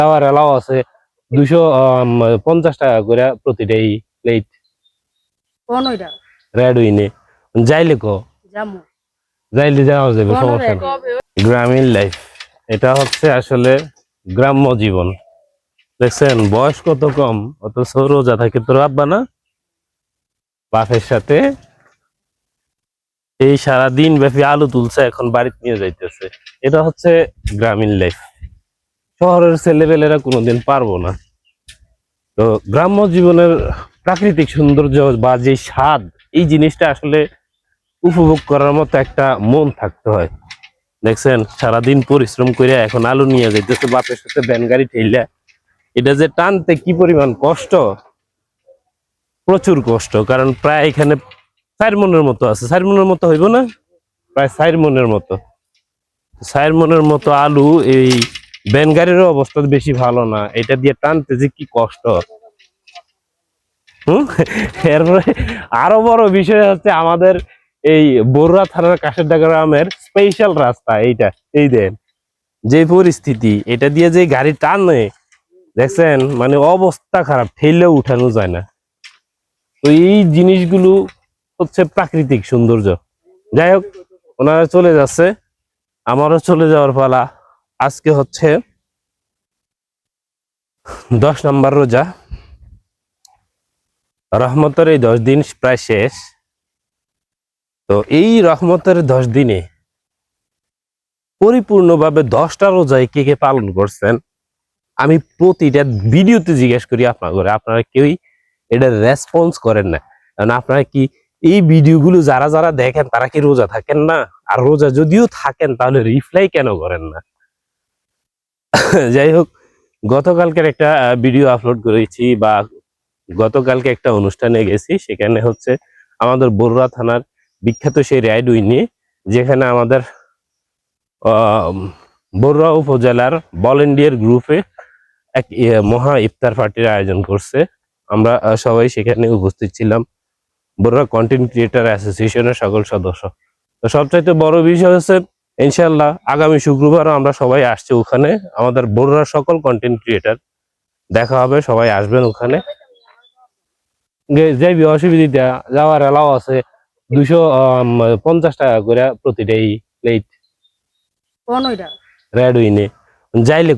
যাওয়ার এলাও আছে 250 টাকা করে প্রতিটাই প্লেট। কোন ওইটা রেড উইনে যাইলে জামু যাইলে যাওয়া যাবে, সমস্যা নেই। গ্রামীণ লাইফ, এটা হচ্ছে আসলে গ্রাম্য জীবন। দেখছেন বয়স কত কম, অথচ রোজা থাকে তোর আব্বা না বাপের সাথে, এই সারাদিন ব্যাপী আলু তুলছে, এখন বাড়িতে নিয়ে যাইতেছে। এটা হচ্ছে গ্রামীণ লাইফ। শহরের ছেলেপেলেরা কোনোদিন পারবো না। তো গ্রাম্য জীবনের প্রাকৃতিক সৌন্দর্য বা যে স্বাদ, এই জিনিসটা আসলে উপভোগ করার মতো একটা মন থাকতে হয়। দেখছেন সারাদিন পরিশ্রম করে এখন আলু নিয়ে যাইতেছে বাপের সাথে ভ্যান গাড়ি ঠেলা, এটা যে টানতে কি পরিমাণ কষ্ট, প্রচুর কষ্ট। কারণ প্রায় এখানে 4 মনের মতো আছে, 4 মনের মতো হইব না, প্রায় 4 মনের মতো, 4 মনের মতো আলু। এই ভ্যান গাড়ির অবস্থা বেশি ভালো না, এটা দিয়ে টানতে যে কি কষ্ট। এরপরে আরো বড় বিষয় হচ্ছে আমাদের এই বরুড়া থানার কাশেরডাঙ্গা গ্রামের স্পেশাল রাস্তা এইটা। এই দেন যে পরিস্থিতি, এটা দিয়ে যে গাড়ি টানে দেখছেন, মানে অবস্থা খারাপ, ঠেলেও উঠানো যায় না। তো এই জিনিসগুলো হচ্ছে প্রাকৃতিক সৌন্দর্য। যাই হোক, ওনারা চলে যাচ্ছে, আমারও চলে যাওয়ার পালা। আজকে হচ্ছে 10 নম্বর রোজা, রহমতের এই 10 দিন প্রায় শেষ। তো এই রহমতের 10 দিনে পরিপূর্ণভাবে 10টা রোজায় কে কে পালন করছেন, আমি প্রতিটা ভিডিওতে জিজ্ঞেস করি আপনারা কেউই এটা রেসপন্স করেন না। কারণ আপনারা কি এই ভিডিওগুলো যারা যারা দেখেন তারা কি রোজা থাকেন না? আর রোজা যদিও থাকেন তাহলে রিপ্লাই কেন করেন না? যাই হোক, গতকালকের একটা ভিডিও আপলোড করেছি, বা গতকালকে একটা অনুষ্ঠানে গেছি, সেখানে হচ্ছে আমাদের বরুড়া থানার বিখ্যাত সেই রাইড উইনি, যেখানে আমাদের বরুড়া উপজেলার ভলেন্টিয়ার গ্রুপে এক মহা ইফতার পার্টির আয়োজন করছে। আমরা সবাই সেখানে উপস্থিত ছিলাম, বরুড়া কন্টেন্ট ক্রিয়েটার অ্যাসোসিয়েশনের সকল সদস্য। তো সবচাইতে বড় বিষয় হচ্ছে ইনশাল্লাহ আগামী শুক্রবারও আমরা সবাই আসছি ওখানে, আমাদের বরুড়ার সকল কন্টেন্ট ক্রিয়েটার দেখা হবে, সবাই আসবেন ওখানে। যাইবি, অসুবিধা, যাওয়ার এলাও আছে 250 টাকা করে প্রতিটাই প্লেট। কোন ওইটা রেড উইনে যাইলে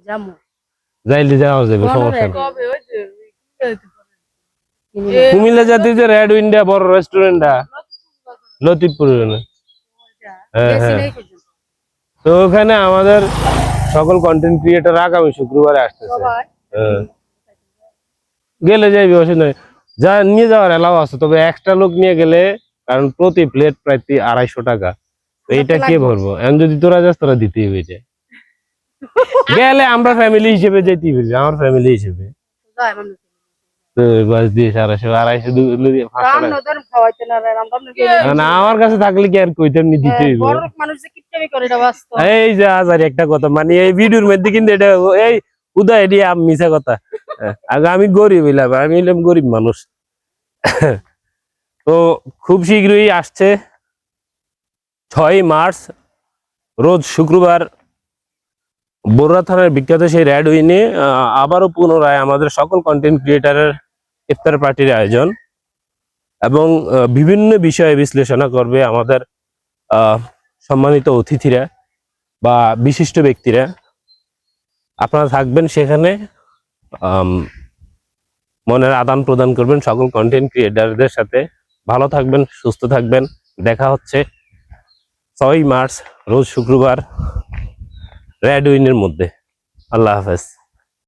জামু যাইলে যাওয়া যাবে, সমস্যা নেই। কুমিল্লা জাতীয় যে রেড উইন্ডা বড় রেস্টুরেন্টটা লতিফপুর, হ্যাঁ হ্যাঁ। তো ওখানে আমাদের সকল কন্টেন্ট ক্রিয়েটর আগামী শুক্রবারে আসতেছে। গেলে যাইবি, অসুবিধা নেই, যা নিয়ে যাওয়ার এলাও আছে, তবে এক্সট্রা লোক নিয়ে গেলে, কারণ প্রতি প্লেট প্রায় 250 টাকা। এইটা কে ভরবো? এখন যদি তোরা যাস তোরা দিতেই হয়ে যায়। গেলে আমরা ফ্যামিলি হিসেবে যেতেই হবে, আমার ফ্যামিলি হিসেবে আমার কাছে থাকলে কি আর কইতাম নি, দিতে হইব। এই যে আজারি একটা কথা, মানে এই ভিডিওর মধ্যে কিন্তু এটা এই উদয় এটি মিছা কথা। আগে আমি গরিব হইলাম, আমি হইলাম গরিব মানুষ। তো খুব শীঘ্রই আসছে 6ই মার্চ রোজ শুক্রবার বরুড়া থানার বিখ্যাত সেই রেড উইনে আবারও পুনরায় আমাদের সকল কন্টেন্ট ক্রিয়েটারের ইফতার পার্টির আয়োজন, এবং বিভিন্ন বিষয়ে বিশ্লেষণা করবে আমাদের সম্মানিত অতিথিরা বা বিশিষ্ট ব্যক্তিরা। আপনারা থাকবেন সেখানে, মনের আদান প্রদান করবেন সকল কন্টেন্ট ক্রিয়েটারদের সাথে। ভালো থাকবেন, সুস্থ থাকবেন। দেখা হচ্ছে 6ই মার্চ রোজ শুক্রবার রেড উইনের মধ্যে। আল্লাহ হাফেজ।